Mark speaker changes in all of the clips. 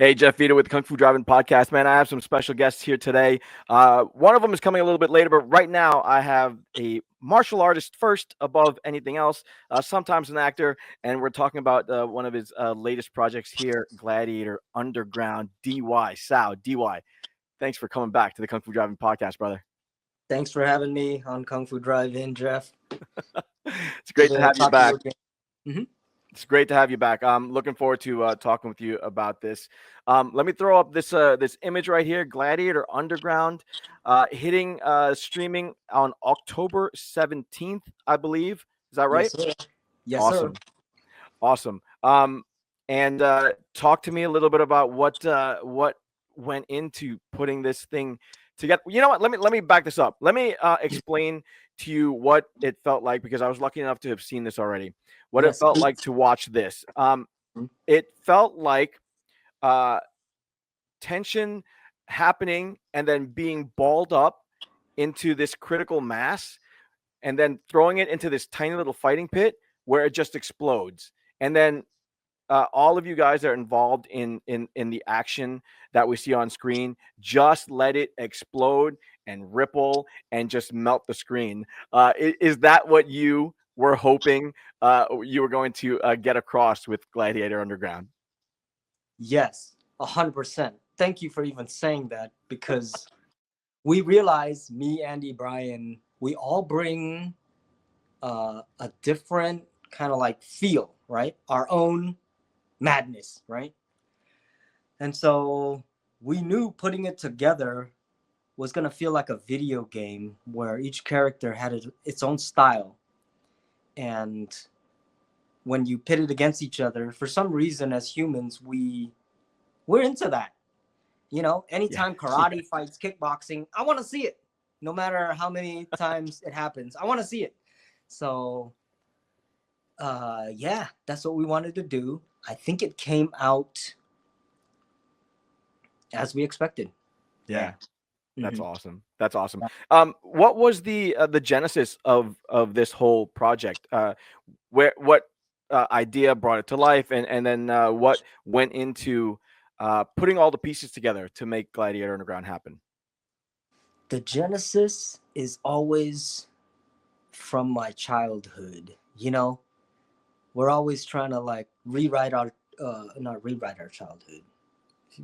Speaker 1: Hey, Jeff Vita with Kung Fu Driving Podcast. Man, I have some special guests here today. One of them is coming a little bit later, but right now I have a martial artist first above anything else, sometimes an actor, and we're talking about one of his latest projects here, Gladiator Underground, DY SAO. DY, thanks for coming back to the Kung Fu Driving Podcast, brother.
Speaker 2: Thanks for having me on Kung Fu Drive-In, Jeff.
Speaker 1: It's great to have you back.
Speaker 2: Mm-hmm.
Speaker 1: It's great to have you back. I'm looking forward to talking with you about this. Let me throw up this image right here, Gladiator Underground, hitting streaming on October 17th, I believe. Is that right?
Speaker 2: Yes, sir. Yes,
Speaker 1: Awesome.
Speaker 2: sir.
Speaker 1: Awesome. And talk to me a little bit about what went into putting this thing together. You know what? Let me back this up. Let me explain to you what it felt like, because I was lucky enough to have seen this already. What it
Speaker 2: Yes,
Speaker 1: felt
Speaker 2: please.
Speaker 1: like to watch this.
Speaker 2: Mhm.
Speaker 1: It felt like uh, tension happening and then being balled up into this critical mass, and then throwing it into this tiny little fighting pit where it just explodes. And then all of you guys that are involved in the action that we see on screen, just let it explode and ripple and just melt the screen. Is that what you were hoping you were going to get across with Gladiator Underground?
Speaker 2: Yes, 100%. Thank you for even saying that, because we realize, me, Andy, Brian, we all bring a different kind of like feel, right? Our own madness, right? And so we knew putting it together was going to feel like a video game where each character had its own style. And when you pit it against each other, for some reason, as humans, we're into that. You know,
Speaker 1: Yeah.
Speaker 2: anytime karate fights kickboxing, I want to see it. No matter how many times it happens, I want to see it. So yeah, that's what we wanted to do. I think it came out as we expected.
Speaker 1: Yeah. That's
Speaker 2: Mhm.
Speaker 1: awesome. That's awesome. What was the genesis of this whole project? What idea brought it to life, and then what went into putting all the pieces together to make Gladiator Underground happen?
Speaker 2: The genesis is always from my childhood. You know, we're always trying to like rewrite our, not rewrite our childhood,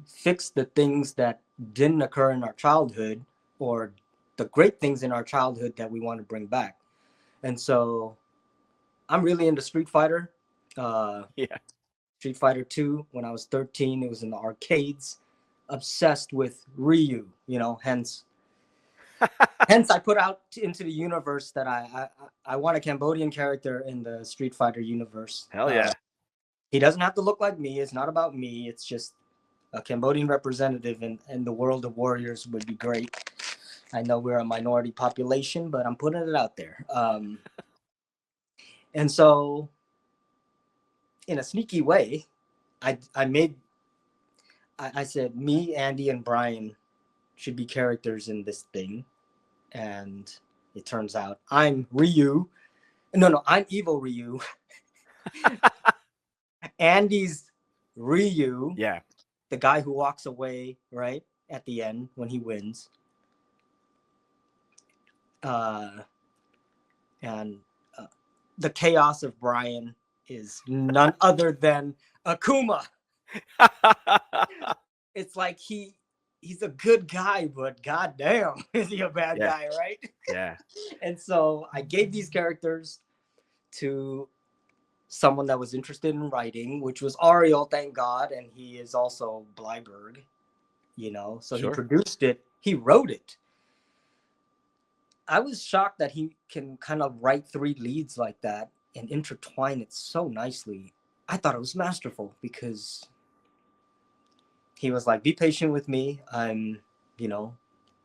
Speaker 2: fix the things that didn't occur in our childhood, or the great things in our childhood that we want to bring back. And so I'm really into Street Fighter. Uh,
Speaker 1: Yeah.
Speaker 2: Street Fighter 2 when I was 13, it was in the arcades. Obsessed with Ryu, you know, hence I put out into the universe that I want a Cambodian character in the Street Fighter universe.
Speaker 1: Hell yeah.
Speaker 2: He doesn't have to look like me. It's not about me. It's just a Cambodian representative in the world of warriors would be great. I know we're a minority population, but I'm putting it out there. And so, in a sneaky way, I said me, Andy, and Brian should be characters in this thing, and it turns out I'm Ryu. No, I'm evil Ryu. Andy's Ryu,
Speaker 1: Yeah.
Speaker 2: the guy who walks away right at the end when he wins. Uh, and the chaos of Brian is none other than Akuma. It's like he's a good guy, but goddamn, is he a bad
Speaker 1: Yeah.
Speaker 2: guy, right?
Speaker 1: Yeah.
Speaker 2: And so I gave these characters to someone that was interested in writing, which was Ariel, thank God, and he is also Blyberg, you know. So he
Speaker 1: Sure.
Speaker 2: produced it, he wrote it. I was shocked that he can kind of write three leads like that and intertwine it so nicely. I thought it was masterful because he was like, be patient with me. You know,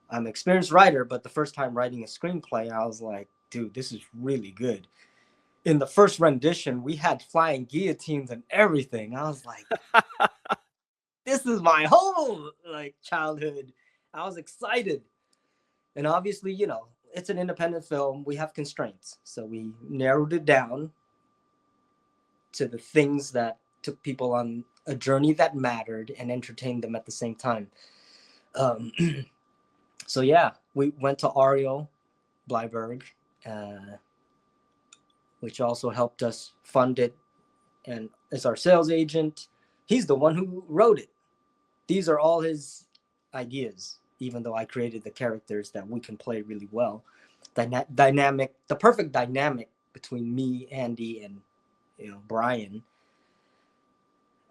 Speaker 2: I'm an experienced writer, but the first time writing a screenplay, I was like, dude, this is really good. In the first rendition, we had flying guillotines and everything. I was like, this is my whole like childhood. I was excited. And obviously, you know, it's an independent film. We have constraints. So we narrowed it down to the things that took people on a journey that mattered and entertained them at the same time. Um, so yeah, we went to Ariel Bleiberg, which also helped us fund it and is our sales agent. He's the one who wrote it. These are all his ideas, even though I created the characters that we can play really well. Dynamic, the perfect dynamic between me, Andy, and Brian.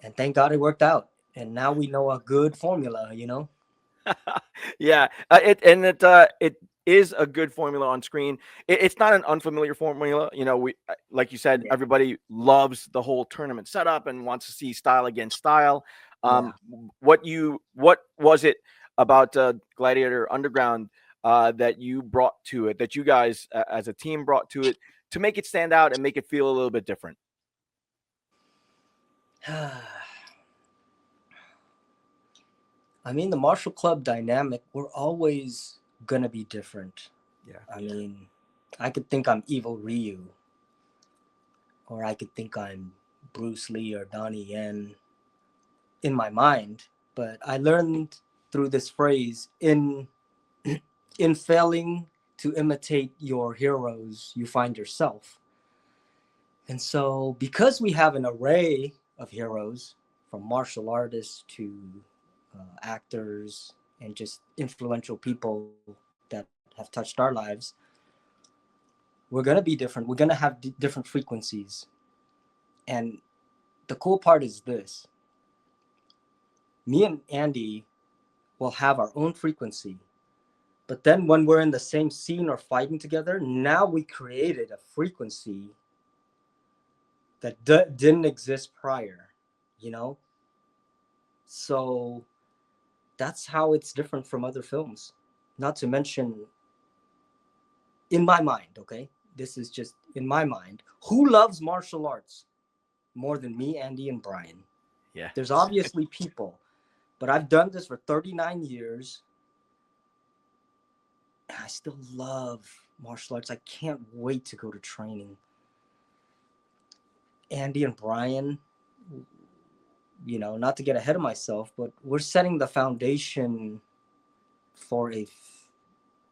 Speaker 2: And thank God it worked out. And now we know a good formula,
Speaker 1: Yeah, it is a good formula on screen. It's not an unfamiliar formula. We like you said,
Speaker 2: Yeah.
Speaker 1: everybody loves the whole tournament setup and wants to see style against style.
Speaker 2: Yeah.
Speaker 1: What was it about Gladiator Underground that you brought to it, that you guys as a team brought to it to make it stand out and make it feel a little bit different?
Speaker 2: I mean, the martial club dynamic, we're always going to be different.
Speaker 1: Yeah.
Speaker 2: I mean, I could think I'm Evil Ryu, or I could think I'm Bruce Lee or Donnie Yen in my mind. But I learned through this phrase, in failing to imitate your heroes, you find yourself. And so, because we have an array of heroes, from martial artists to actors and just influential people that have touched our lives, we're going to be different. We're going to have different frequencies. And the cool part is this: me and Andy will have our own frequency. But then when we're in the same scene or fighting together, now we created a frequency that didn't exist prior, So that's how it's different from other films. Not to mention, in my mind, okay? This is just in my mind. Who loves martial arts more than me, Andy, and Brian?
Speaker 1: Yeah.
Speaker 2: There's obviously people, but I've done this for 39 years. And I still love martial arts. I can't wait to go to training. Andy and Brian, not to get ahead of myself, but we're setting the foundation for a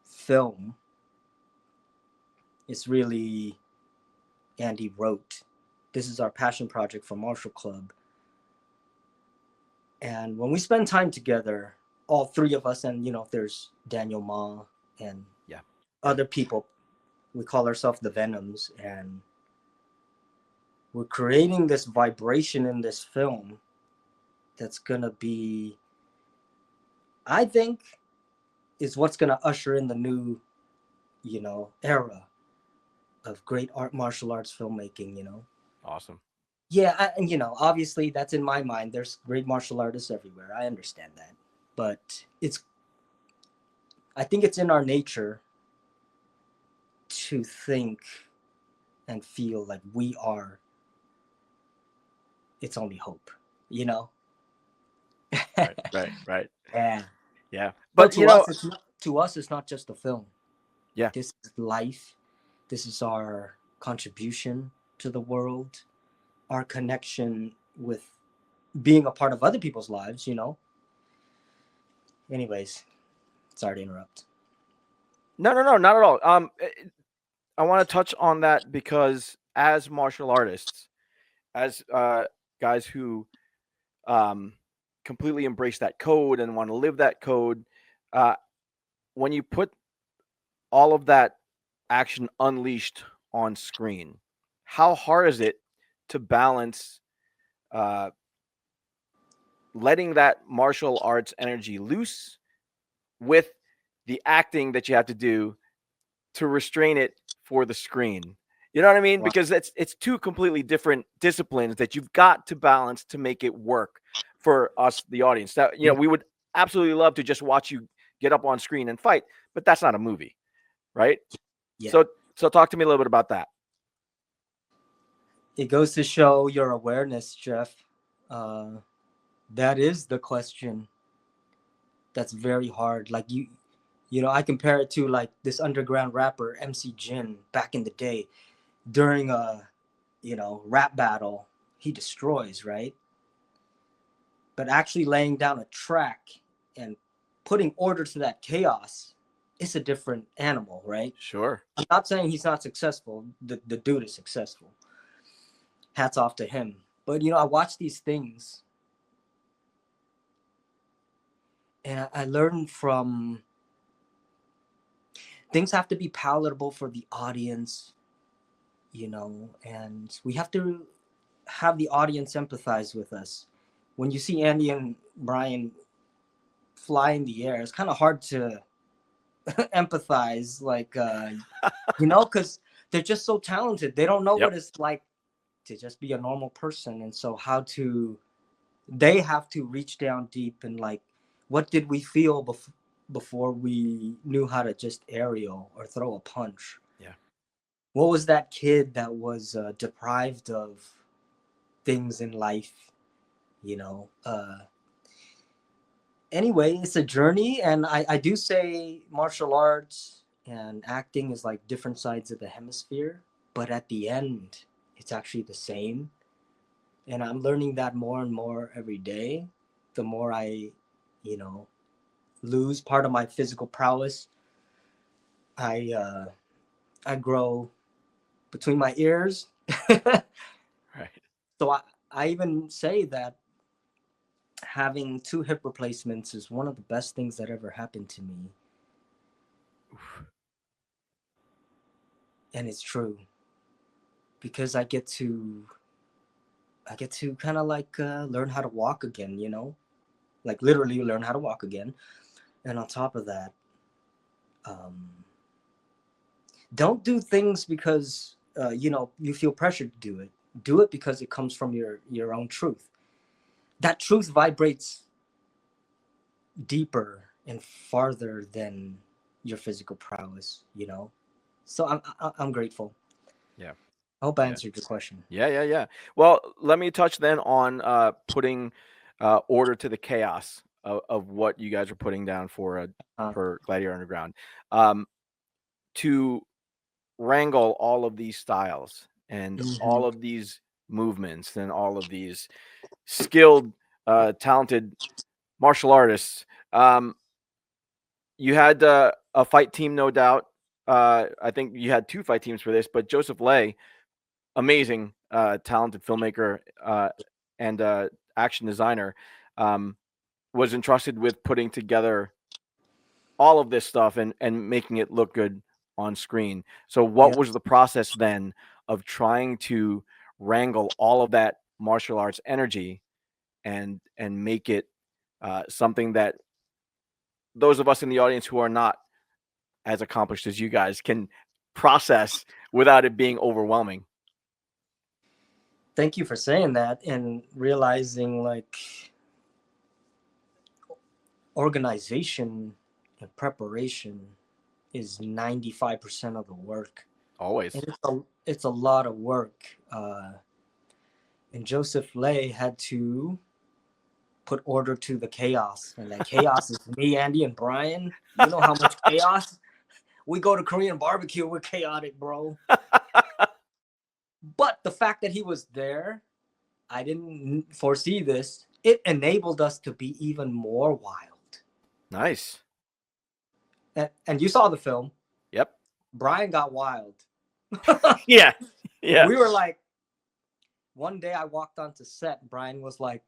Speaker 2: film. It's really Andy wrote. This is our passion project for Martial Club. And when we spend time together, all three of us, and there's Daniel Ma and other people, we call ourselves the Venoms, and we're creating this vibration in this film that's gonna be, I think, is what's gonna usher in the new, era of great martial arts filmmaking.
Speaker 1: Awesome.
Speaker 2: Yeah, and obviously that's in my mind. There's great martial artists everywhere. I understand that, but I think it's in our nature to think and feel like we are its only hope.
Speaker 1: Right.
Speaker 2: Yeah.
Speaker 1: Yeah.
Speaker 2: But
Speaker 1: But
Speaker 2: to us, it's not just a film.
Speaker 1: Yeah.
Speaker 2: This is life. This is our contribution to the world, our connection with being a part of other people's lives, Anyways, sorry to interrupt.
Speaker 1: No, not at all. I want to touch on that because as martial artists, as guys who um, completely embrace that code and want to live that code, uh, when you put all of that action unleashed on screen, how hard is it to balance uh, letting that martial arts energy loose with the acting that you have to do to restrain it for the screen? You know what I mean?
Speaker 2: Wow.
Speaker 1: Because it's two completely different disciplines that you've got to balance to make it work for us, the audience. That we would absolutely love to just watch you get up on screen and fight, but that's not a movie, right?
Speaker 2: Yeah.
Speaker 1: So talk to me a little bit about that.
Speaker 2: It goes to show your awareness, Jeff. That is the question. That's very hard. Like I compare it to like this underground rapper MC Jin back in the day during a rap battle. he destroys, right? But actually laying down a track and putting order to that chaos, it's a different animal, right?
Speaker 1: Sure.
Speaker 2: I'm not saying he's not successful. The dude is successful. Hats off to him. But, I watch these things and I learn from things have to be palatable for the audience, and we have to have the audience empathize with us. When you see Andy and Brian fly in the air, it's kind of hard to empathize, because they're just so talented. They don't know what it's like to just be a normal person. And so they have to reach down deep and what did we feel before we knew how to just aerial or throw a punch?
Speaker 1: Yeah.
Speaker 2: What was that kid that was deprived of things in life? Anyway, it's a journey, and I do say martial arts and acting is like different sides of the hemisphere, but at the end, it's actually the same. And I'm learning that more and more every day. The more I, lose part of my physical prowess, I grow between my ears.
Speaker 1: Right.
Speaker 2: So I even say that having 2 hip replacements is one of the best things that ever happened to me. Oof. And it's true, because I get to kind of learn how to walk again, literally learn how to walk again. And on top of that, don't do things because you feel pressured to do it. Do it because it comes from your own truth. That truth vibrates deeper and farther than your physical prowess, So I'm grateful.
Speaker 1: Yeah.
Speaker 2: I hope I answered your question.
Speaker 1: Yeah. Well, let me touch then on putting order to the chaos of what you guys are putting down for Gladiator Underground. To wrangle all of these styles and all of these movements and all of these skilled, talented martial artists. You had a fight team, no doubt. I think you had 2 fight teams for this, but Joseph Lay, amazing, talented filmmaker and action designer, was entrusted with putting together all of this stuff and making it look good on screen. So what was the process then of trying to wrangle all of that martial arts energy and make it something that those of us in the audience who are not as accomplished as you guys can process without it being overwhelming?
Speaker 2: Thank you for saying that and realizing organization and preparation is 95% of the work.
Speaker 1: Always.
Speaker 2: And it's a lot of work. And Joseph Lay had to put order to the chaos. And that chaos is me, Andy, and Brian. You know how much chaos? We go to Korean barbecue, we're chaotic, bro. But the fact that he was there, I didn't foresee this. It enabled us to be even more wild.
Speaker 1: Nice.
Speaker 2: And you saw the film.
Speaker 1: Yep.
Speaker 2: Brian got wild.
Speaker 1: Yeah.
Speaker 2: We were one day I walked onto set. Brian was like,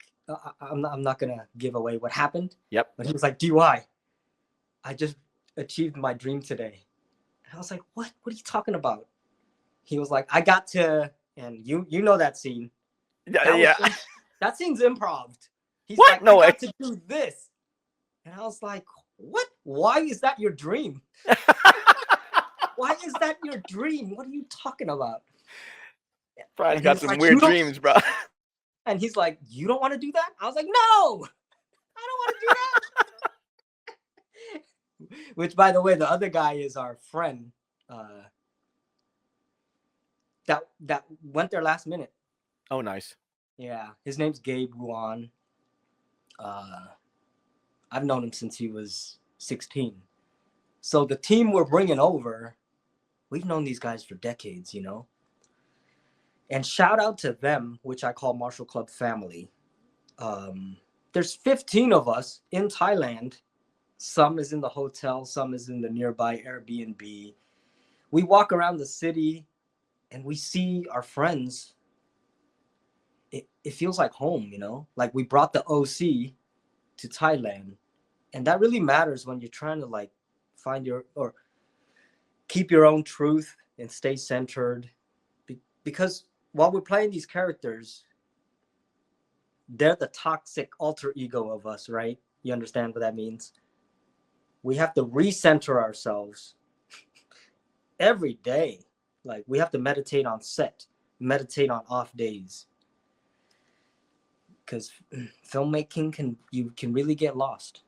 Speaker 2: I'm not going to give away what happened.
Speaker 1: Yep.
Speaker 2: But he was like, DY, I just achieved my dream today. And I was like, what? What are you talking about? He was like, I got to, and you know that scene. That scene's improv. He's
Speaker 1: what?
Speaker 2: Like,
Speaker 1: no
Speaker 2: I
Speaker 1: way.
Speaker 2: got to do this. And I was like, what? Why is that your dream? Why is that your dream? What are you talking about?
Speaker 1: Brian's got some weird dreams, bro.
Speaker 2: And he's like, you don't want to do that? I was like, no, I don't want to do that. Which, by the way, the other guy is our friend that went there last minute.
Speaker 1: Oh, nice.
Speaker 2: Yeah, his name's Gabe Wuan. I've known him since he was 16. So the team we're bringing over, we've known these guys for decades, And shout out to them, which I call Martial Club family. There's 15 of us in Thailand. Some is in the hotel, some is in the nearby Airbnb. We walk around the city and we see our friends. It feels like home, you know? Like we brought the OC to Thailand. And that really matters when you're trying to like find your, or keep your own truth and stay centered. Because while we're playing these characters, they're the toxic alter ego of us, right? You understand what that means? We have to recenter ourselves every day. Like we have to meditate on set, meditate on off days. Because filmmaking you can really get lost.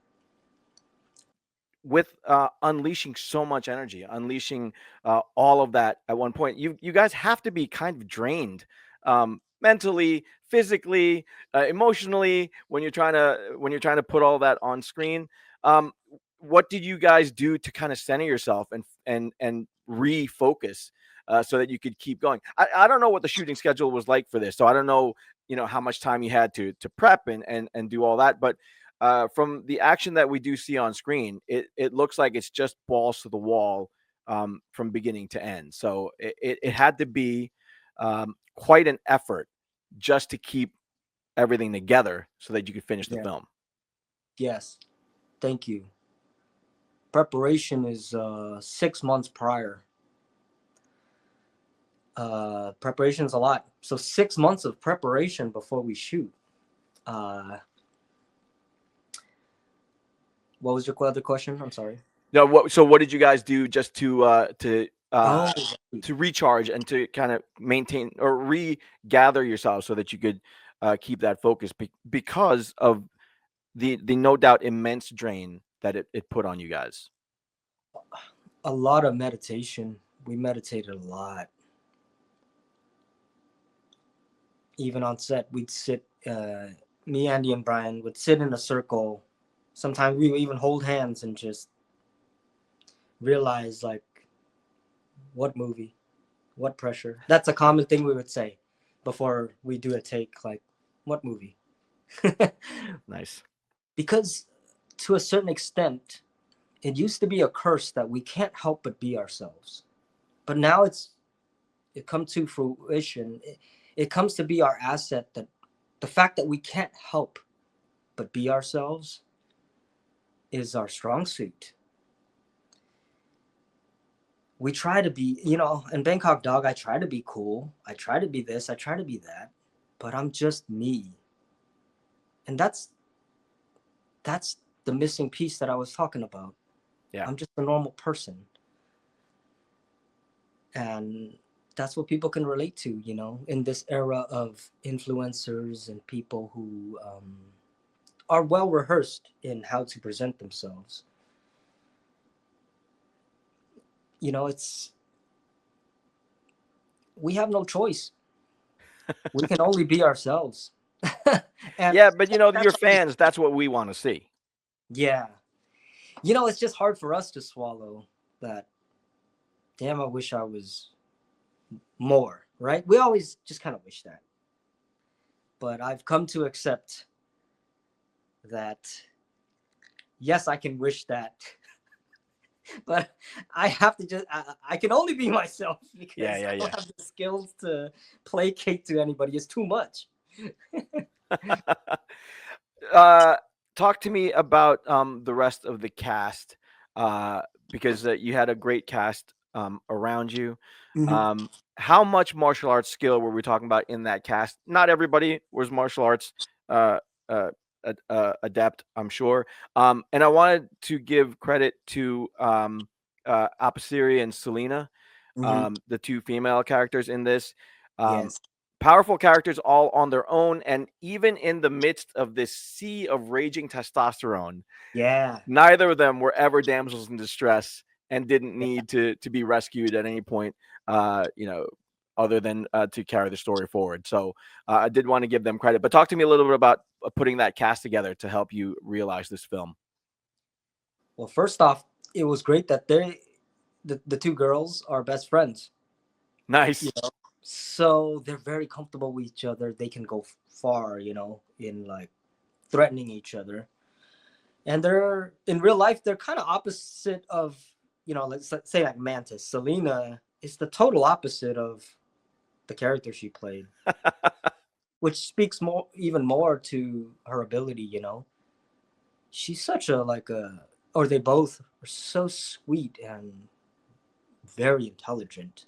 Speaker 1: With unleashing so much energy, unleashing all of that at one point, you guys have to be kind of drained, mentally, physically, emotionally, when you're trying to put all that on screen. What did you guys do to kind of center yourself and refocus, so that you could keep going? I don't know what the shooting schedule was like for this, so I don't know, how much time you had to prep and do all that, but from the action that we do see on screen, it looks like it's just balls to the wall, from beginning to end. So it had to be, quite an effort just to keep everything together so that you could finish the film.
Speaker 2: Yes. Thank you. Preparation is 6 months prior. Preparation is a lot. So 6 months of preparation before we shoot. What was your other question? I'm sorry.
Speaker 1: No, so what did you guys do just to recharge and to kind of maintain or regather yourself so that you could keep that focus because of the no doubt immense drain that it put on you guys?
Speaker 2: A lot of meditation. We meditated a lot. Even on set, we'd sit, me, Andy, and Brian would sit in a circle. Sometimes we would even hold hands and just realize, like, what movie, what pressure. That's a common thing we would say before we do a take, like, what movie?
Speaker 1: Nice.
Speaker 2: Because to a certain extent, it used to be a curse that we can't help but be ourselves. But now it comes to fruition. It comes to be our asset, that the fact that we can't help but be ourselves is our strong suit. We try to be, in Bangkok Dog, I try to be cool. I try to be this, I try to be that, but I'm just me. And that's the missing piece that I was talking about.
Speaker 1: Yeah.
Speaker 2: I'm just a normal person. And that's what people can relate to, in this era of influencers and people who are well rehearsed in how to present themselves. We have no choice. We can only be ourselves.
Speaker 1: Yeah, but your fans, that's what we want to see.
Speaker 2: Yeah. It's just hard for us to swallow that. Damn, I wish I was more, right? We always just kind of wish that. But I've come to accept that, yes, I can wish that. But I have to I can only be myself because I don't have the skills to placate to anybody. It's too much.
Speaker 1: Talk to me about the rest of the cast, because you had a great cast around you.
Speaker 2: Mm-hmm.
Speaker 1: How much martial arts skill were we talking about in that cast? Not everybody was martial arts uh, adept, I'm sure. And I wanted to give credit to APASIRI and SELINA, the two female characters in this.
Speaker 2: Yes.
Speaker 1: Powerful characters all on their own, and even in the midst of this sea of raging testosterone, neither of them were ever damsels in distress and didn't need to be rescued at any point, other than to carry the story forward. So I did want to give them credit. But talk to me a little bit about putting that cast together to help you realize this film.
Speaker 2: Well, first off, it was great that the two girls are best friends.
Speaker 1: Nice.
Speaker 2: So they're very comfortable with each other. They can go far, in like threatening each other. And they're in real life, they're kind of opposite of, let's say like Mantis. Selina is the total opposite of the character she played, which speaks even more to her ability. She's such a or they both are so sweet and very intelligent.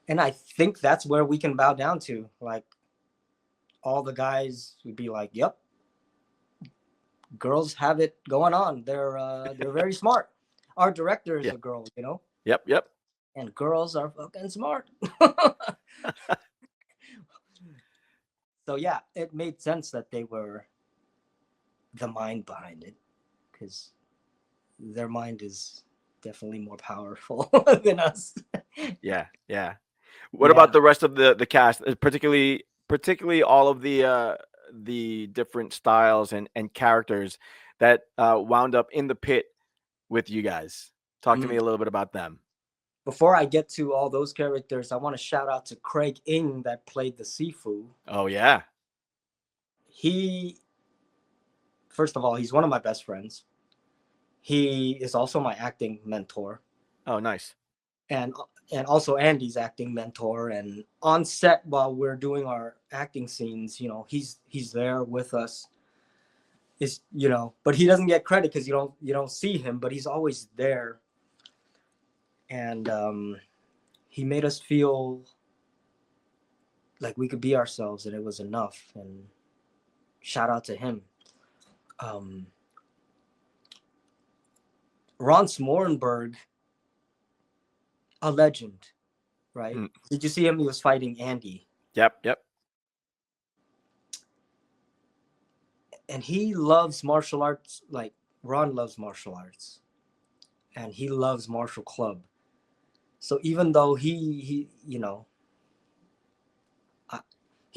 Speaker 2: And I think that's where we can bow down to. Like, all the guys would be like, "Yep, girls have it going on. They're very smart. Our director is
Speaker 1: Yeah.
Speaker 2: a girl,
Speaker 1: Yep.
Speaker 2: and girls are fucking smart." So yeah, it made sense that they were the mind behind it, because their mind is definitely more powerful than us.
Speaker 1: Yeah. What
Speaker 2: Yeah.
Speaker 1: about the rest of the cast, particularly all of the different styles and characters that wound up in the pit with you guys? Talk to me
Speaker 2: Mm.
Speaker 1: a little bit about them.
Speaker 2: Before I get to all those characters, I want to shout out to Craig Ing that played the Sifu.
Speaker 1: Oh yeah.
Speaker 2: He, first of all, he's one of my best friends. He is also my acting mentor,
Speaker 1: Oh nice.
Speaker 2: and also Andy's acting mentor. And on set, while we're doing our acting scenes, he's there with us. But he doesn't get credit because you don't see him, but he's always there. And he made us feel like we could be ourselves, and it was enough. And shout out to him. Ron Smorenberg, a legend, right?
Speaker 1: Mm.
Speaker 2: Did you see him? He was fighting Andy.
Speaker 1: Yep.
Speaker 2: And he loves martial arts. Like, Ron loves martial arts, and he loves martial club. So even though he's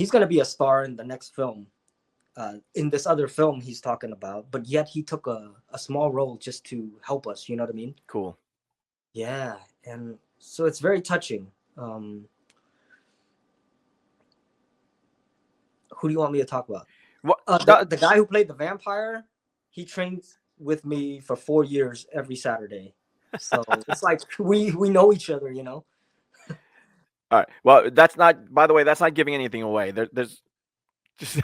Speaker 2: gonna be a star in the next film, in this other film he's talking about, but yet he took a small role just to help us. You know what I mean?
Speaker 1: Cool.
Speaker 2: Yeah, and so it's very touching. Who do you want me to talk about?
Speaker 1: What?
Speaker 2: The guy who played the vampire, he trained with me for 4 years every Saturday. So it's like we know each other.
Speaker 1: All right. Well, that's not. By the way, that's not giving anything away. There's just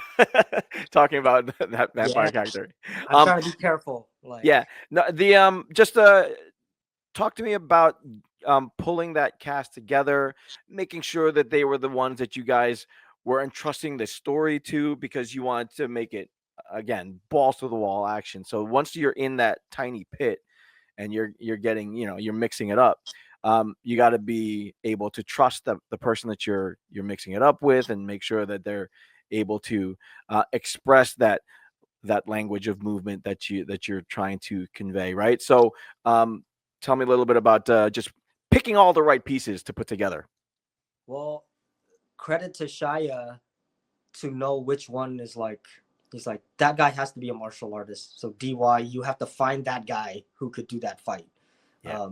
Speaker 1: talking about that vampire character.
Speaker 2: I'm trying to be careful.
Speaker 1: Yeah. No. Just talk to me about pulling that cast together, making sure that they were the ones that you guys were entrusting the story to, because you wanted to make it, again, balls to the wall action. So once you're in that tiny pit and you're getting, you're mixing it up, you got to be able to trust the person that you're mixing it up with, and make sure that they're able to express that language of movement that you're trying to convey, right? So tell me a little bit about just picking all the right pieces to put together.
Speaker 2: Well, credit to Shaya to know which one is like. He's like, that guy has to be a martial artist. So DY, you have to find that guy who could do that fight.
Speaker 1: Yeah.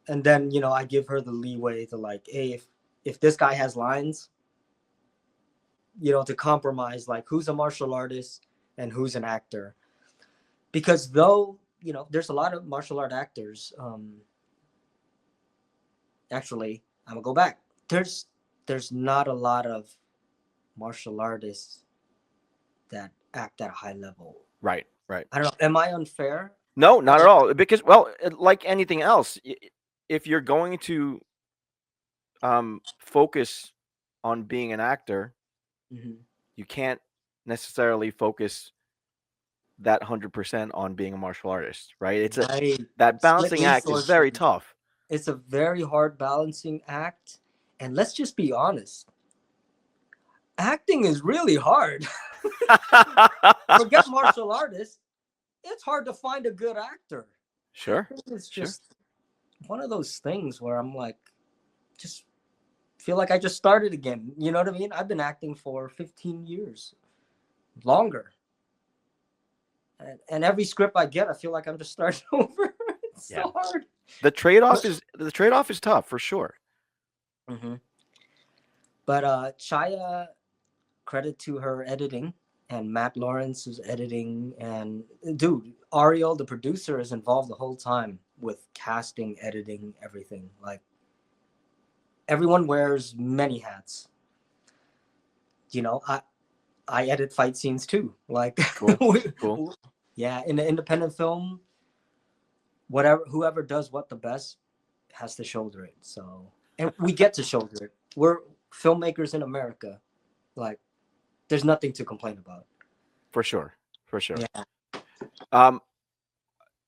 Speaker 2: And then I give her the leeway to, like, hey, if this guy has lines, to compromise, like, who's a martial artist and who's an actor. Because though there's a lot of martial art actors. Actually, I'm gonna go back. There's not a lot of martial artists that act at a high level.
Speaker 1: Right.
Speaker 2: I don't know. Am I unfair?
Speaker 1: No, not at all. Because, well, like anything else, if you're going to focus on being an actor, you can't necessarily focus that 100% on being a martial artist, right? It's that balancing act is very tough.
Speaker 2: It's a very hard balancing act, and let's just be honest. Acting is really hard. Forget martial artists. It's hard to find a good actor.
Speaker 1: Sure.
Speaker 2: It's just one of those things where I'm like, just feel like I just started again. You know what I mean? I've been acting for 15 years, longer. And every script I get, I feel like I'm just starting over. It's so hard.
Speaker 1: The trade-off is tough, for sure.
Speaker 2: But But Chaya, credit to her editing, and Matt Lawrence is editing, and dude, Ariel, the producer, is involved the whole time with casting, editing, everything. Like, everyone wears many hats. You know, I edit fight scenes too. Like,
Speaker 1: Cool. Cool.
Speaker 2: yeah, in the independent film, whoever does what the best has to shoulder it. So, and we get to shoulder it. We're filmmakers in America. Like, there's nothing to complain about.
Speaker 1: For sure. For sure.
Speaker 2: Yeah.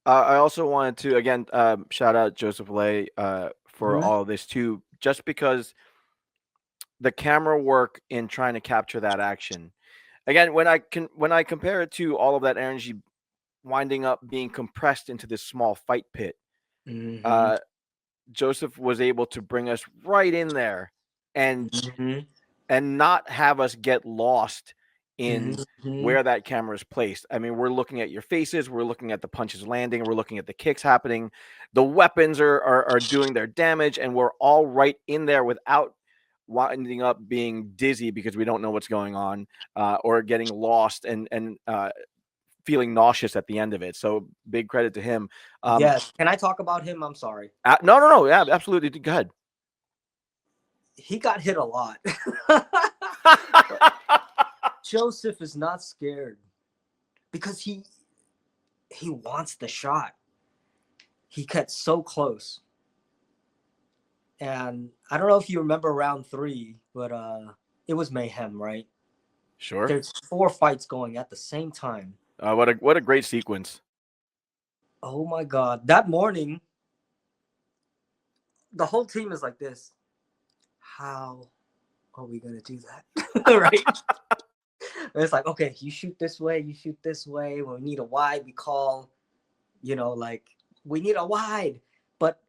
Speaker 1: I also wanted to again shout out Joseph Lay for
Speaker 2: Mhm.
Speaker 1: all of this too, just because the camera work in trying to capture that action. Again, when I compare it to all of that energy winding up being compressed into this small fight pit,
Speaker 2: Mhm.
Speaker 1: Joseph was able to bring us right in there and
Speaker 2: Mhm.
Speaker 1: not have us get lost in
Speaker 2: Mhm.
Speaker 1: where that camera is placed. I mean, we're looking at your faces, we're looking at the punches landing, we're looking at the kicks happening, the weapons are doing their damage, and we're all right in there without winding up being dizzy because we don't know what's going on, or getting lost and feeling nauseous at the end of it. So big credit to him.
Speaker 2: Yes. Can I talk about him? I'm sorry.
Speaker 1: No, yeah, absolutely. Go ahead.
Speaker 2: He got hit a lot. Joseph is not scared because he wants the shot. He cut so close. And I don't know if you remember round 3, but it was mayhem, right?
Speaker 1: Sure.
Speaker 2: There's 4 fights going at the same time.
Speaker 1: What a great sequence.
Speaker 2: Oh my God. That morning, the whole team is like this. How are we going to do that? Right? It's like, okay, you shoot this way, you shoot this way. When we need a wide, we call, like, we need a wide. But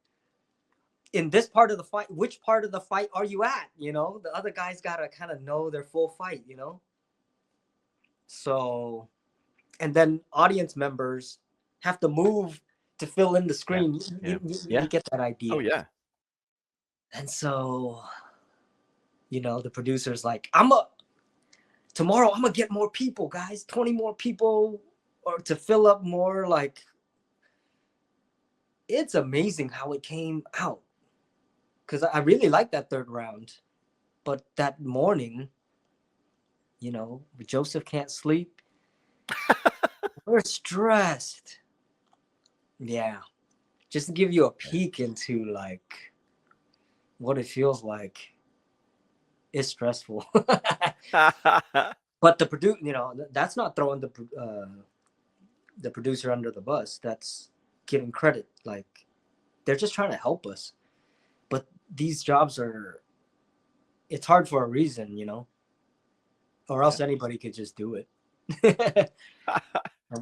Speaker 2: in this part of the fight, which part of the fight are you at? The other guys got to kind of know their full fight, So, and then audience members have to move to fill in the screen.
Speaker 1: Yeah.
Speaker 2: You get that idea.
Speaker 1: Oh yeah.
Speaker 2: And so, the producer's like, tomorrow I'm gonna get more people, guys, 20 more people, or to fill up more. Like, it's amazing how it came out, because I really liked that 3rd round, but that morning, Joseph can't sleep. We're stressed. Yeah, just to give you a peek into like what it feels like. It's stressful. But that's not throwing the producer under the bus. That's giving credit. Like, they're just trying to help us. But these jobs it's hard for a reason, or else anybody could just do it.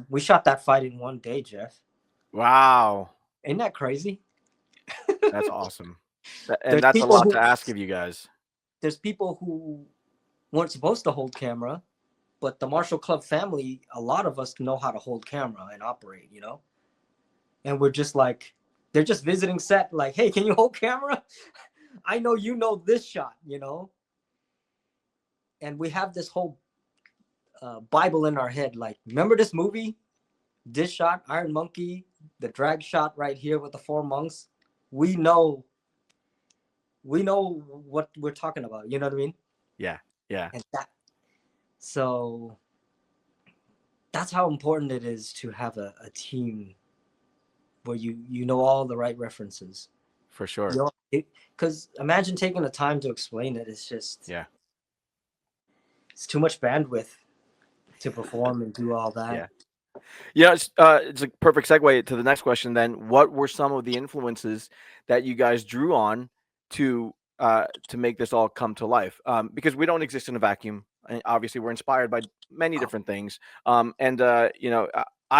Speaker 2: We shot that fight in 1 day, Jeff.
Speaker 1: Wow.
Speaker 2: Ain't that crazy?
Speaker 1: That's awesome. And that's a lot to ask of you guys.
Speaker 2: There's people who weren't supposed to hold camera, but the Martial Club family, a lot of us know how to hold camera and operate, And we're just like, they're just visiting set, like, hey, can you hold camera? I know you know this shot, And we have this whole Bible in our head. Like, remember this movie? This shot, Iron Monkey, the drag shot right here with the 4 monks. We know what we're talking about. You know what I mean?
Speaker 1: Yeah.
Speaker 2: And so that's how important it is to have a team where you know all the right references.
Speaker 1: For sure.
Speaker 2: Because imagine taking the time to explain it. It's just, it's too much bandwidth to perform and do all that.
Speaker 1: Yeah, it's a perfect segue to the next question then. What were some of the influences that you guys drew on to make this all come to life? Because we don't exist in a vacuum. And obviously, we're inspired by many different things. I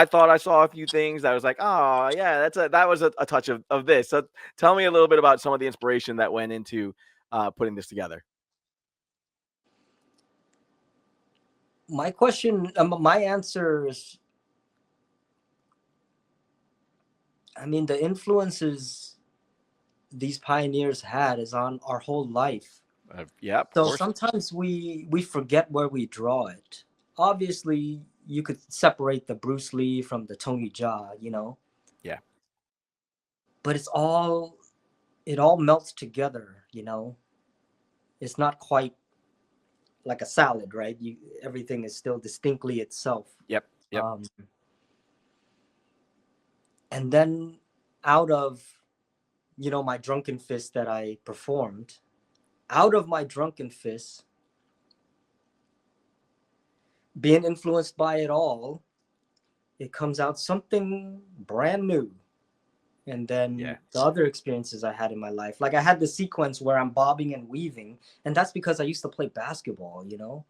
Speaker 1: thought I saw a few things that I was like, oh yeah, that was a touch of this. So tell me a little bit about some of the inspiration that went into putting this together.
Speaker 2: My answer is, I mean, the influences these pioneers had is on our whole life.
Speaker 1: Yeah, of
Speaker 2: So
Speaker 1: course.
Speaker 2: sometimes we forget where we draw it. Obviously, you could separate the Bruce Lee from the Tony Jaa, you know.
Speaker 1: Yeah.
Speaker 2: But it all melts together, you know. It's not quite like a salad, right? Everything is still distinctly itself.
Speaker 1: Yep. Yep.
Speaker 2: And then out of, you know, my drunken fist that I performed, out of my drunken fist, being influenced by it all, it comes out something brand new. And then the other experiences I had in my life, like I had the sequence where I'm bobbing and weaving, and that's because I used to play basketball, you know.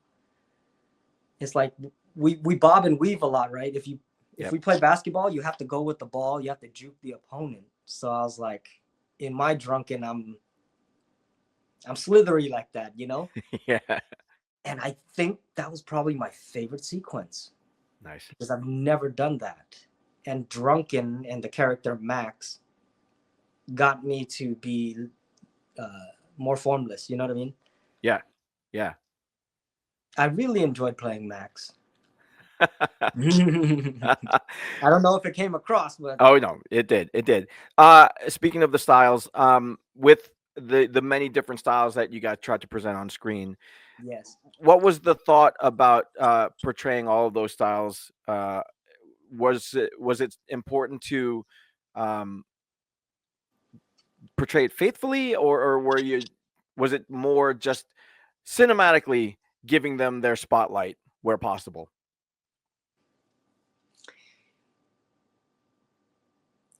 Speaker 2: It's like we bob and weave a lot, right? If we play basketball, you have to go with the ball, you have to juke the opponent. So I was like, in my drunken, I'm slithery like that, you know.
Speaker 1: Yeah.
Speaker 2: And I think that was probably my favorite sequence.
Speaker 1: Nice.
Speaker 2: Because I've never done that. And drunken and the character Max got me to be more formless. You know what I mean?
Speaker 1: Yeah. Yeah.
Speaker 2: I really enjoyed playing Max. I don't know if it came across, but
Speaker 1: oh no, it did. It did. Speaking of the styles, with the many different styles that you guys tried to present on screen,
Speaker 2: yes,
Speaker 1: what was the thought about portraying all of those styles? Was it important to portray it faithfully, or was it more just cinematically giving them their spotlight where possible?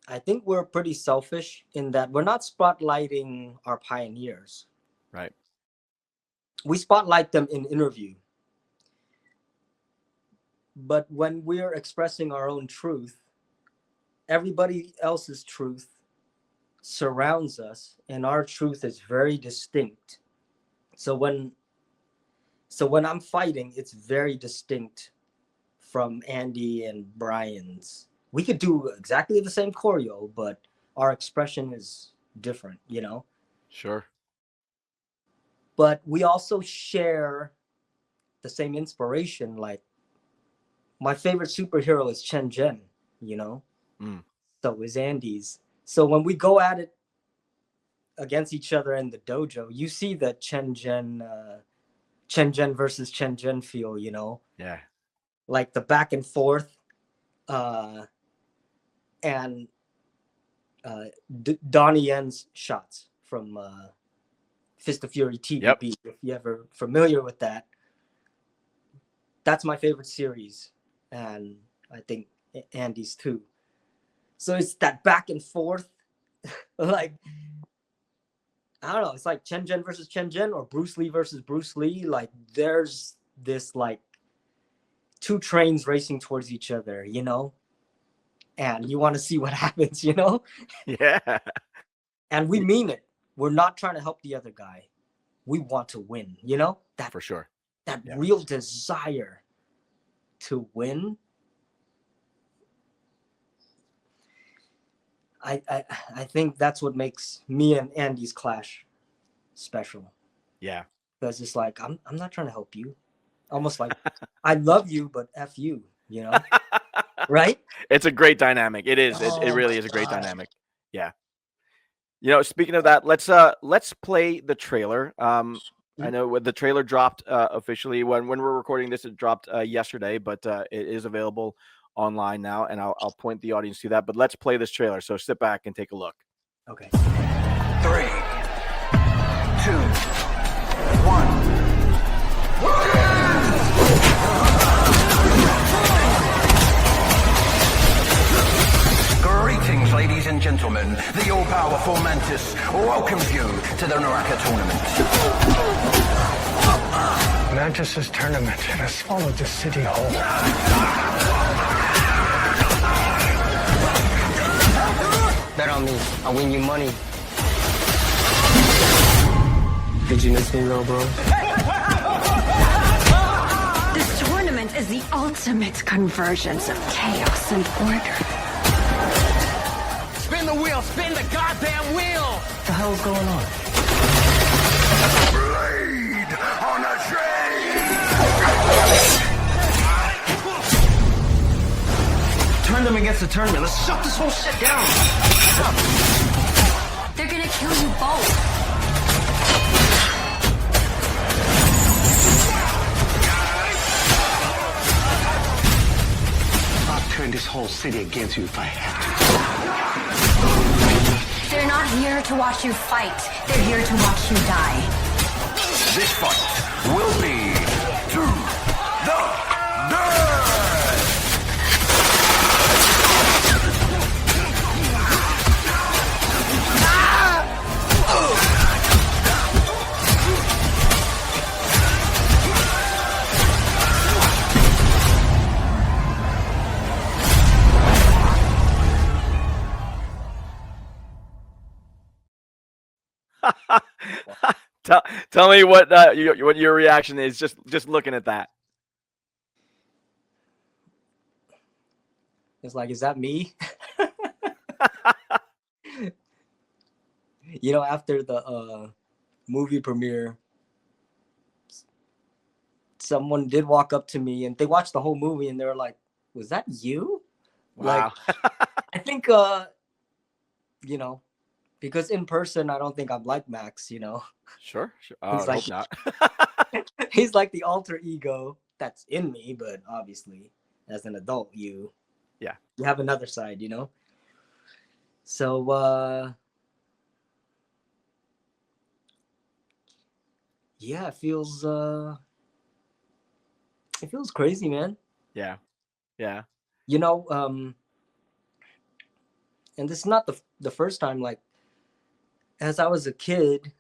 Speaker 2: I think we're pretty selfish in that we're not spotlighting our pioneers.
Speaker 1: Right.
Speaker 2: We spotlight them in interview. But when we're expressing our own truth, everybody else's truth surrounds us, and our truth is very distinct. So when I'm fighting, it's very distinct from Andy and Brian's. We could do exactly the same choreo, but our expression is different, you know?
Speaker 1: Sure.
Speaker 2: But we also share the same inspiration. Like, my favorite superhero is Chen Zhen, you know? So is Andy's. So when we go at it against each other in the dojo, you see the Chen Zhen versus Chen Zhen feel, you know?
Speaker 1: Yeah.
Speaker 2: Like the back and forth. And Donnie Yen's shots from Fist of Fury TVB, if you're ever familiar with that. That's my favorite series, and I think Andy's too. So it's that back and forth, like, I don't know, it's like Chen Zhen versus Chen Zhen or Bruce Lee versus Bruce Lee. Like, there's this, like, two trains racing towards each other, you know? And you want to see what happens, you know?
Speaker 1: Yeah.
Speaker 2: And we mean it. We're not trying to help the other guy. We want to win, you know? That
Speaker 1: for sure.
Speaker 2: That real desire to win. I think that's what makes me and Andy's clash special.
Speaker 1: Yeah.
Speaker 2: Because it's like, I'm not trying to help you. Almost like, I love you, but F you, you know? Right?
Speaker 1: It's a great dynamic. It is. It really is a great dynamic. Yeah. You know, speaking of that, let's play the trailer. I know the trailer dropped officially when we're recording this. It dropped yesterday, but it is available online now, and I'll point the audience to that. But let's play this trailer. So sit back and take a look.
Speaker 2: Okay.
Speaker 3: 3, 2, 1. Greetings, ladies and gentlemen. The all-powerful Mantis welcomes you to the Naraka tournament.
Speaker 4: Mantis's tournament has swallowed the city whole.
Speaker 5: Bet on me. I'll win you money. Did you miss me, little bro?
Speaker 6: This tournament is the ultimate convergence of chaos and order.
Speaker 5: Spin the wheel! Spin the goddamn wheel!
Speaker 4: What the hell's going on?
Speaker 3: Turn them against the tournament. Let's shut this whole shit down.
Speaker 6: They're gonna kill you both.
Speaker 4: I'll turn this whole city against you if I have to.
Speaker 6: They're not here to watch you fight. They're here to watch you die.
Speaker 3: This fight will be to the death.
Speaker 1: Tell me what your reaction is just looking at that.
Speaker 2: It's like, is that me? You know, after the movie premiere, someone did walk up to me and they watched the whole movie and they were like, was that you?
Speaker 1: Wow.
Speaker 2: Like, I think, you know, because in person, I don't think I'm like Max, you know.
Speaker 1: Sure.
Speaker 2: He's
Speaker 1: I
Speaker 2: like,
Speaker 1: hope not.
Speaker 2: he's like the alter ego that's in me, but obviously, as an adult, you have another side, you know. So, yeah, it feels crazy, man.
Speaker 1: Yeah.
Speaker 2: You know, and this is not the first time. Like, as I was a kid,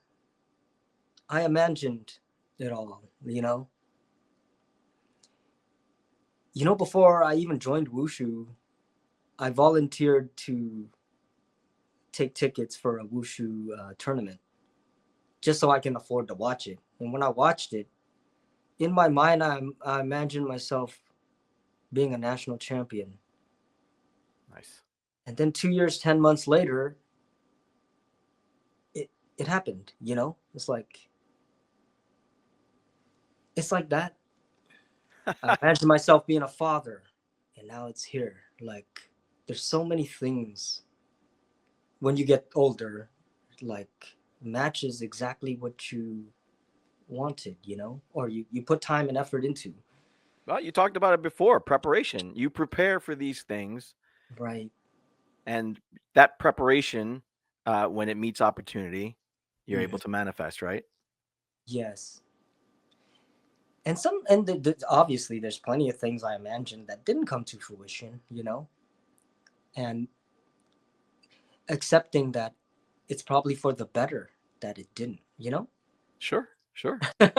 Speaker 2: I imagined it all, you know. You know, before I even joined Wushu, I volunteered to take tickets for a Wushu tournament just so I can afford to watch it. And when I watched it, in my mind, I imagined myself being a national champion.
Speaker 1: Nice.
Speaker 2: And then 2 years, 10 months later, it happened, you know? It's like that. I imagined myself being a father, and now it's here. Like, there's so many things when you get older, like, matches exactly what you wanted, you know, or you put time and effort into.
Speaker 1: Well, you talked about it before, preparation. You prepare for these things.
Speaker 2: Right.
Speaker 1: And that preparation, when it meets opportunity, you're able to manifest, right?
Speaker 2: Yes. And obviously there's plenty of things I imagined that didn't come to fruition, you know, and accepting that it's probably for the better that it didn't, you know?
Speaker 1: Sure. All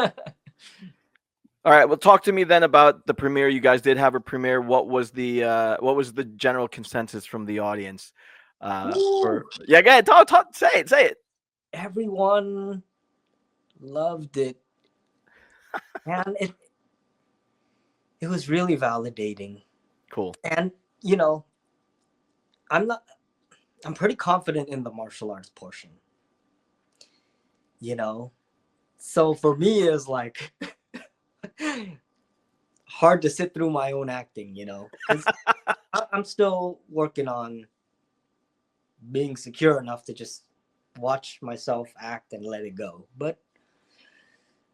Speaker 1: right. Well, talk to me then about the premiere. You guys did have a premiere. What was the general consensus from the audience? Go ahead. Talk. Say it.
Speaker 2: Everyone loved it, and it was really validating.
Speaker 1: Cool.
Speaker 2: And you know, I'm pretty confident in the martial arts portion, you know, so for me it's like hard to sit through my own acting, you know, 'cause I'm still working on being secure enough to just watch myself act and let it go. But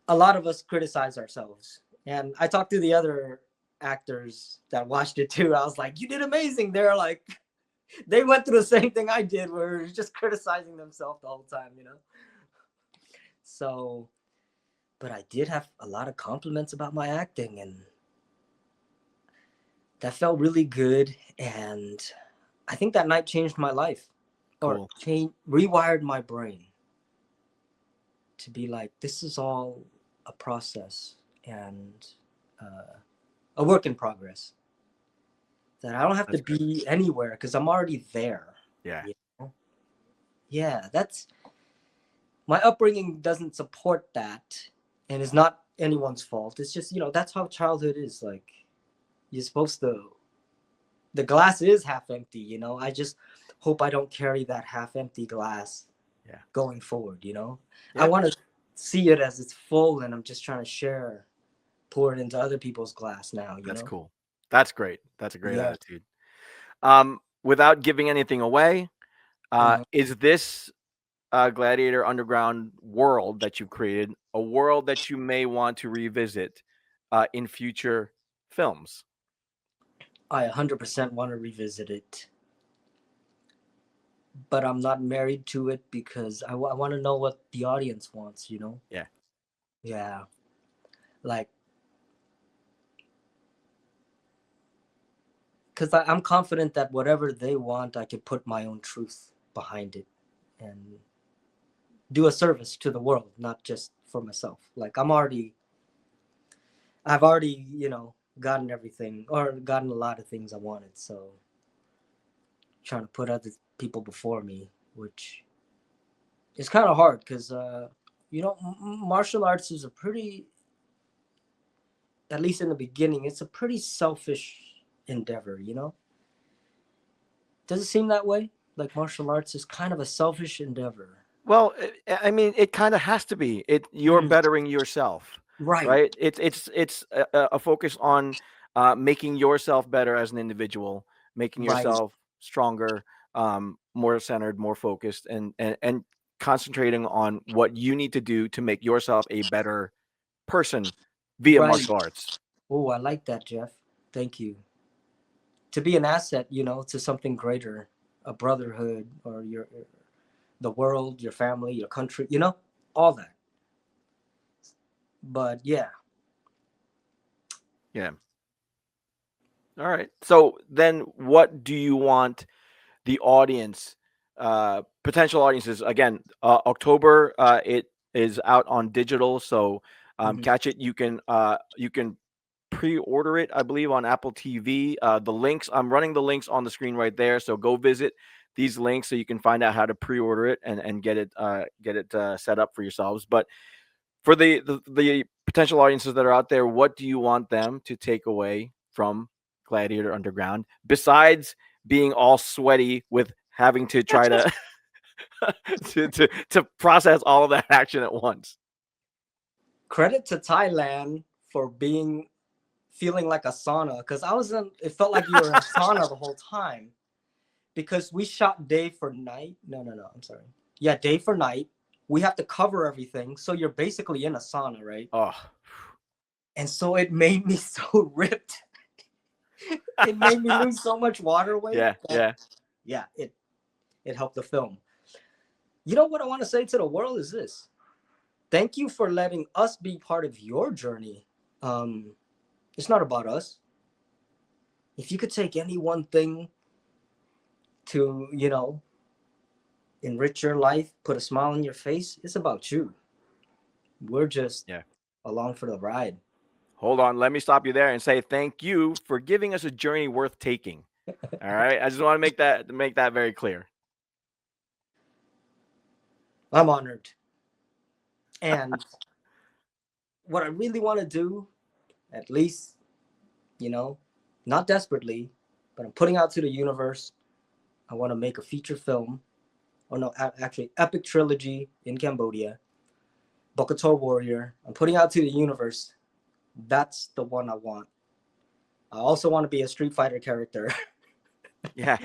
Speaker 2: a lot of us criticize ourselves, and I talked to the other actors that watched it too. I was like, you did amazing. They're like, they went through the same thing I did, where just criticizing themselves the whole time, you know. So, but I did have a lot of compliments about my acting, and that felt really good. And I think that night changed my life. Or rewired my brain to be like, this is all a process and a work in progress. That I don't have to be anywhere because I'm already there.
Speaker 1: Yeah.
Speaker 2: You know? Yeah, that's my upbringing doesn't support that, and it's not anyone's fault. It's just, you know, that's how childhood is. Like, you're supposed to. The glass is half empty, you know. I just hope I don't carry that half empty glass going forward, you know. I want to see it as it's full, and I'm just trying to share pour it into other people's glass now.
Speaker 1: That's cool. That's great. That's a great
Speaker 2: Yeah.
Speaker 1: attitude. Without giving anything away, is this Gladiator Underground world that you've created a world that you may want to revisit in future films?
Speaker 2: I 100% want to revisit it, but I'm not married to it because I want to know what the audience wants, you know?
Speaker 1: Yeah.
Speaker 2: Yeah. Like, because I'm confident that whatever they want, I could put my own truth behind it and do a service to the world, not just for myself. Like, I've already, you know, gotten everything, or gotten a lot of things I wanted. So trying to put other people before me, which is kind of hard because, you know, martial arts is a pretty, at least in the beginning, it's a pretty selfish endeavor, you know? Does it seem that way? Like martial arts is kind of a selfish endeavor.
Speaker 1: Well, I mean, it kind of has to be. You're bettering yourself, right? It's a focus on making yourself better as an individual, making yourself stronger, more centered, more focused, and concentrating on what you need to do to make yourself a better person via martial arts.
Speaker 2: Oh, I like that, Jeff. Thank you. To be an asset, you know, to something greater, a brotherhood, or the world, your family, your country, you know, all that. But yeah.
Speaker 1: Yeah. All right. So then what do you want the audience, potential audiences, again, October, it is out on digital. So catch it. You can pre-order it, I believe, on Apple TV. The links, I'm running the links on the screen right there. So go visit these links so you can find out how to pre-order it and get it set up for yourselves. But for the potential audiences that are out there, what do you want them to take away from Gladiator Underground besides being all sweaty with having to try to to process all of that action at once?
Speaker 2: Credit to Thailand for feeling like a sauna, because it felt like you were in a sauna the whole time, because we shot day for night. No, I'm sorry. Yeah, day for night. We have to cover everything, so you're basically in a sauna, right?
Speaker 1: Oh.
Speaker 2: And so it made me so ripped. It made me lose so much water weight. Yeah. It helped the film. You know what I want to say to the world is this: thank you for letting us be part of your journey. It's not about us. If you could take any one thing to, you know, enrich your life, put a smile on your face, it's about you. We're just along for the ride.
Speaker 1: Hold on, let me stop you there and say thank you for giving us a journey worth taking. All right, I just want to make that very clear.
Speaker 2: I'm honored. And what I really want to do, at least, you know, not desperately, but I'm putting out to the universe, I want to make a feature film, or no, actually, epic trilogy in Cambodia, Bokator Warrior. I'm putting out to the universe. That's the one I want. I also want to be a Street Fighter character.
Speaker 1: Yeah.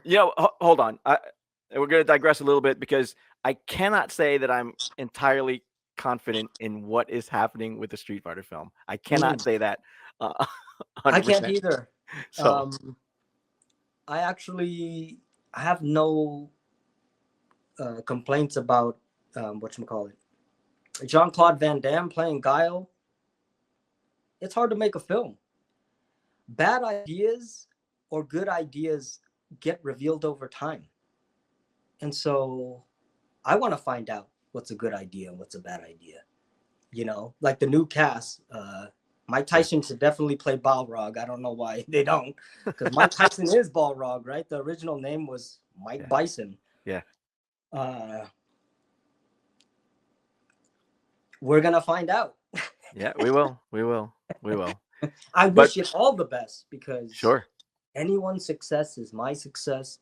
Speaker 1: You know, hold on. We're going to digress a little bit because I cannot say that I'm entirely confident in what is happening with the Street Fighter film. I cannot say that. 100%.
Speaker 2: I can't either.
Speaker 1: So
Speaker 2: I have no complaints about whatchamacallit, Jean-Claude Van Damme playing Guile. It's hard to make a film. Bad ideas or good ideas get revealed over time. And so I want to find out what's a good idea and what's a bad idea. You know, like the new cast, Mike Tyson should definitely play Balrog. I don't know why they don't, because Mike Tyson is Balrog, right? The original name was Mike Bison.
Speaker 1: Yeah.
Speaker 2: We're going to find out.
Speaker 1: Yeah, we will.
Speaker 2: I wish you all the best, because anyone's success is my success.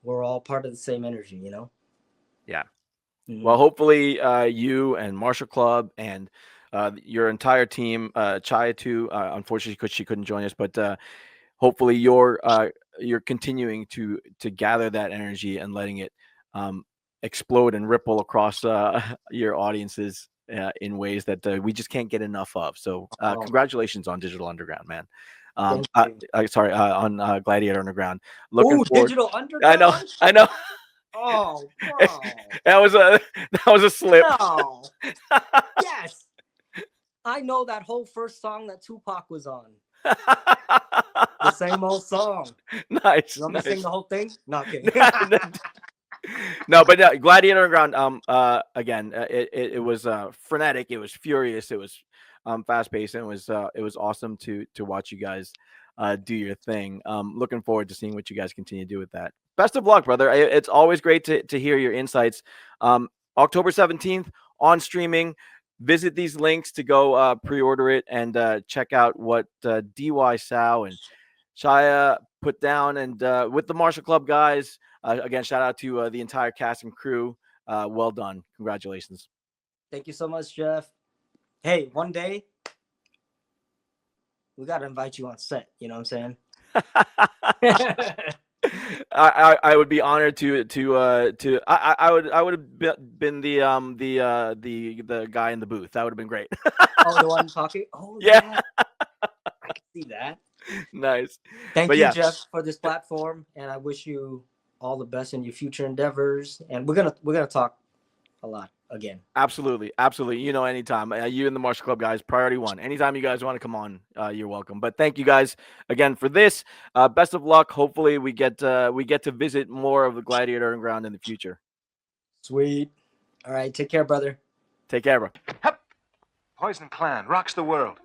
Speaker 2: We're all part of the same energy, you know?
Speaker 1: Yeah. Well, hopefully you and Martial Club and your entire team, Chaya too. Unfortunately, because she couldn't join us, but hopefully you're continuing to gather that energy and letting it explode and ripple across your audiences in ways that we just can't get enough of. So congratulations on Digital Underground, man. Sorry, on Gladiator Underground. Looking forward.
Speaker 2: Digital Underground.
Speaker 1: I know.
Speaker 2: Oh, bro.
Speaker 1: that was a slip.
Speaker 2: No. Yes. I know that whole first song that Tupac was on. The same old song.
Speaker 1: Nice.
Speaker 2: You want me to sing the whole thing? Not kidding.
Speaker 1: No, but Gladiator Underground. Again, it was frenetic. It was furious. It was fast paced, and it was awesome to watch you guys do your thing. Looking forward to seeing what you guys continue to do with that. Best of luck, brother. It's always great to hear your insights. October 17th on streaming. Visit these links to go pre-order it and check out what DY SAO and Chaya put down, and with the Marshall Club guys. Again, shout out to the entire cast and crew. Well done. Congratulations.
Speaker 2: Thank you so much, Jeff. Hey, one day we got to invite you on set. You know what I'm saying?
Speaker 1: I would be honored to I would have been the guy in the booth. That would have been great.
Speaker 2: Oh, the one talking. Oh
Speaker 1: yeah.
Speaker 2: I can see that.
Speaker 1: Nice.
Speaker 2: Thank you, Jeff, for this platform, and I wish you all the best in your future endeavors. And we're gonna talk a lot again.
Speaker 1: Absolutely. You know, anytime. You and the Marshall Club guys, priority one. Anytime you guys want to come on, you're welcome. But thank you guys again for this. Best of luck. Hopefully we get to visit more of the Gladiator Underground in the future.
Speaker 2: Sweet. All right. Take care, brother.
Speaker 1: Take care, bro.
Speaker 7: Poison Clan rocks the world.